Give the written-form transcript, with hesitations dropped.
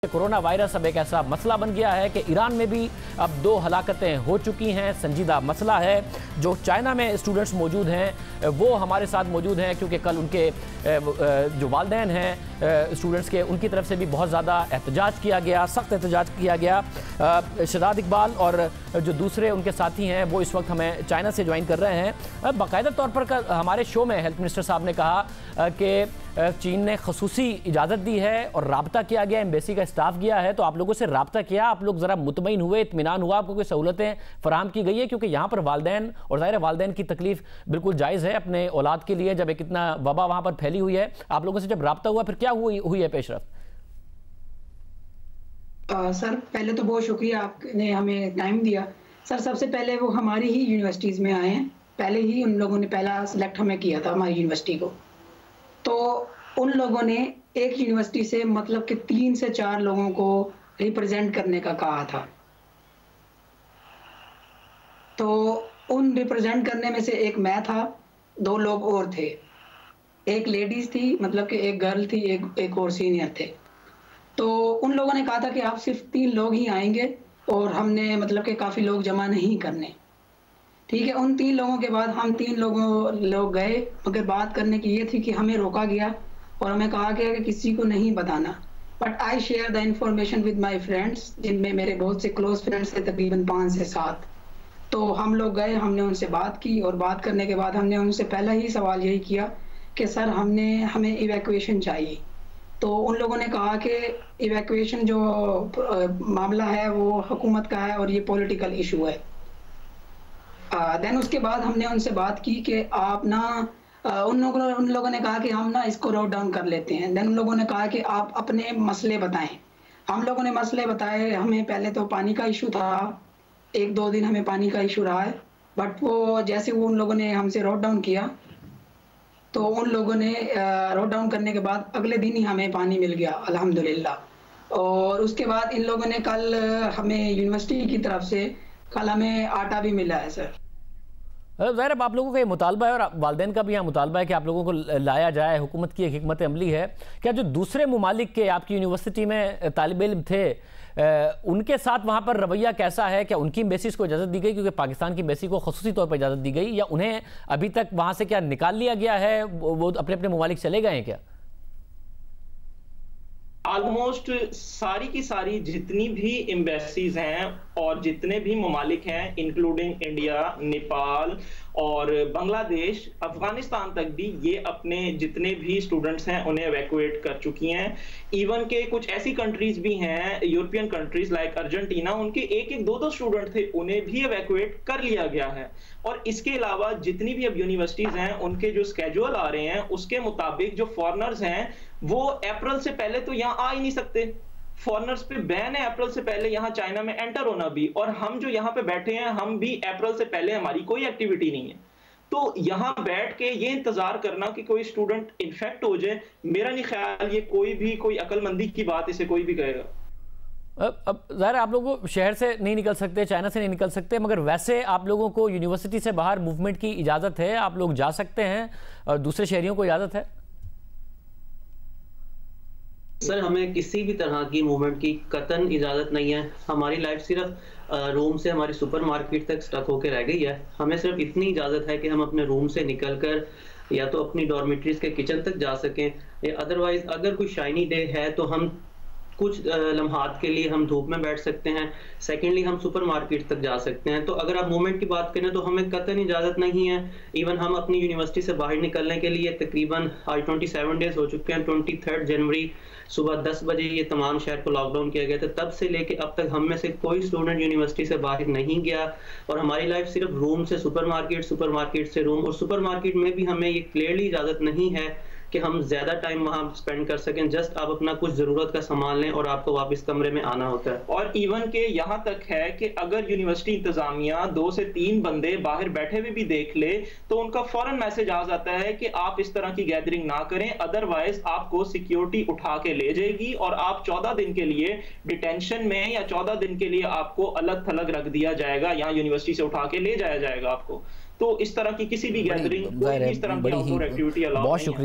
Corona virus अब एक ऐसा मसला बन गया है कि ईरान में भी अब 2 हलाकतें हो चुकी हैं। संजीदा मसला है। जो चाइना में स्टूडेंट्स मौजूद हैं वो हमारे साथ मौजूद हैं क्योंकि कल उनके जो वालिदैन हैं स्टूडेंट्स के, उनकी तरफ से भी बहुत ज़्यादा एहतजाज किया गया, सख्त एहतजाज किया गया। शदाद इकबाल और जो दूसरे उनके साथी हैं वो इस वक्त हमें चाइना से ज्वाइन कर रहे हैं। बाकायदा तौर पर हमारे शो में हेल्थ मिनिस्टर साहब ने कहा कि चीन ने खसूसी इजाज़त दी है और राब्ता किया गया, एम्बेसी का स्टाफ गया है, तो आप लोगों से राब्ता किया, आप लोग ज़रा मुतमईन हुए, इत्मीनान हुआ, आपको कोई सहूलतें फराहम की गई है? क्योंकि यहाँ पर वालिदैन और ज़ाहिर वालिदैन की तकलीफ बिल्कुल जायज़ है अपने औलाद के लिए, जब एक इतना वबा वहाँ पर फैली हुई है। आप लोगों से जब राब्ता हुआ फिर क्या हुई है पेशरफ? सर पहले तो बहुत शुक्रिया, आपने हमें टाइम दिया। सर सबसे पहले वो हमारी ही यूनिवर्सिटीज़ में आए हैं, पहले ही उन लोगों ने पहला सिलेक्ट हमें किया था हमारी यूनिवर्सिटी को। तो उन लोगों ने एक यूनिवर्सिटी से मतलब कि 3 से 4 लोगों को रिप्रेजेंट करने का कहा था। तो उन रिप्रेजेंट करने में से एक मैं था, 2 लोग और थे, एक लेडीज थी, मतलब कि एक गर्ल थी, एक और सीनियर थे। तो उन लोगों ने कहा था कि आप सिर्फ 3 लोग ही आएंगे और हमने मतलब कि काफ़ी लोग जमा नहीं करने। ठीक है, उन 3 लोगों के बाद हम 3 लोग गए, मगर बात करने की ये थी कि हमें रोका गया और हमें कहा गया कि किसी को नहीं बताना। But I share the information with my friends, जिनमें मेरे बहुत से क्लोज फ्रेंड्स थे, तकरीबन 5 से 7। तो हम लोग गए, हमने उनसे बात की और बात करने के बाद हमने उनसे पहला ही सवाल यही किया कि सर हमें इवैक्यूएशन चाहिए। तो उन लोगों ने कहा कि इवैक्यूएशन जो मामला है वो हुकूमत का है और ये पॉलिटिकल इशू है। देन उसके बाद हमने उनसे बात की कि आप ना उन लोगों ने कहा कि हम ना इसको नोट डाउन कर लेते हैं। देन उन लोगों ने कहा कि आप अपने मसले बताएं। हम लोगों ने मसले बताए। हमें पहले तो पानी का इशू था, 1-2 दिन हमें पानी का इशू रहा है, बट वो जैसे वो उन लोगों ने हमसे नोट डाउन किया तो उन लोगों ने नोट डाउन करने के बाद अगले दिन ही हमें पानी मिल गया अल्हम्दुलिल्लाह। और उसके बाद इन लोगों ने कल हमें यूनिवर्सिटी की तरफ से कल हमें आटा भी मिला है। सर ज़ाहिर आप लोगों का ये मुतालबा है और वालिदैन का भी यहाँ मुतालबा है कि आप लोगों को लाया जाए, हुकूमत की एक हिकमत अमली है। क्या जो दूसरे ममालिक के आपकी यूनिवर्सिटी में तालिब इल्म थे उनके साथ वहाँ पर रवैया कैसा है? क्या उनकी एम्बेसीज को इजाज़त दी गई, क्योंकि पाकिस्तान की एम्बेसी को खसूसी तौर पर इजाज़त दी गई, या उन्हें अभी तक वहाँ से क्या निकाल लिया गया है, वो अपने अपने ममालिक चले गए हैं क्या? ऑलमोस्ट सारी की सारी जितनी भी एम्बेसीज हैं और जितने भी ममालिक हैं, इंक्लूडिंग इंडिया, नेपाल और बांग्लादेश, अफगानिस्तान तक भी, ये अपने जितने भी स्टूडेंट्स हैं उन्हें एवैक्यूएट कर चुकी हैं। इवन के कुछ ऐसी कंट्रीज भी हैं, यूरोपियन कंट्रीज लाइक अर्जेंटीना, उनके 1-2 स्टूडेंट थे, उन्हें भी एवैक्यूएट कर लिया गया है। और इसके अलावा जितनी भी अब यूनिवर्सिटीज हैं उनके जो स्केड्यूल आ रहे हैं उसके मुताबिक जो फॉरेनर्स हैं वो अप्रैल से पहले तो यहाँ आ ही नहीं सकते। फॉरेनर्स पे बैन है अप्रैल से पहले यहाँ चाइना में एंटर होना भी, और हम जो यहाँ पे बैठे हैं हम भी अप्रैल से पहले हमारी कोई एक्टिविटी नहीं है। तो यहाँ बैठ के ये इंतजार करना कि कोई स्टूडेंट इन्फेक्ट हो जाए, मेरा नहीं ख्याल ये कोई अकलमंदी की बात इसे कोई भी कहेगा। अब ज़ाहिर आप लोगों को शहर से नहीं निकल सकते, चाइना से नहीं निकल सकते, मगर वैसे आप लोगों को यूनिवर्सिटी से बाहर मूवमेंट की इजाज़त है, आप लोग जा सकते हैं और दूसरे शहरियों को इजाज़त है? सर हमें किसी भी तरह की मूवमेंट की कतन इजाज़त नहीं है। हमारी लाइफ सिर्फ रूम से हमारी सुपरमार्केट तक स्टक होकर रह गई है। हमें सिर्फ इतनी इजाज़त है कि हम अपने रूम से निकलकर या तो अपनी डॉर्मेट्रीज के किचन तक जा सकें, या अदरवाइज अगर कोई शाइनी डे है तो हम कुछ लम्हात के लिए हम धूप में बैठ सकते हैं। सेकेंडली हम सुपरमार्केट तक जा सकते हैं। तो अगर आप मूवमेंट की बात करें तो हमें कतई इजाज़त नहीं है। इवन हम अपनी यूनिवर्सिटी से बाहर निकलने के लिए तकरीबन आज 27 डेज हो चुके हैं। 23 जनवरी सुबह 10 बजे ये तमाम शहर को लॉकडाउन किया गया था। तब से लेके अब तक हम में से कोई स्टूडेंट यूनिवर्सिटी से बाहर नहीं गया और हमारी लाइफ सिर्फ रूम से सुपरमार्केट, सुपरमार्केट से रूम, और सुपरमार्केट में भी हमें ये क्लियरली इजाज़त नहीं है कि हम ज्यादा टाइम वहां स्पेंड कर सकें। जस्ट आप अपना कुछ जरूरत का सामान लें और आपको वापस कमरे में आना होता है। और इवन के यहाँ तक है कि अगर यूनिवर्सिटी इंतजामिया 2 से 3 बंदे बाहर बैठे हुए भी देख ले तो उनका फौरन मैसेज आ जाता है कि आप इस तरह की गैदरिंग ना करें, अदरवाइज आपको सिक्योरिटी उठा के ले जाएगी और आप 14 दिन के लिए डिटेंशन में, या 14 दिन के लिए आपको अलग थलग रख दिया जाएगा, यहाँ यूनिवर्सिटी से उठा के ले जाया जाएगा आपको। तो इस तरह की किसी भी गैदरिंग, कोई भी इस तरह की आउटडोर एक्टिविटी अलाउ नहीं है।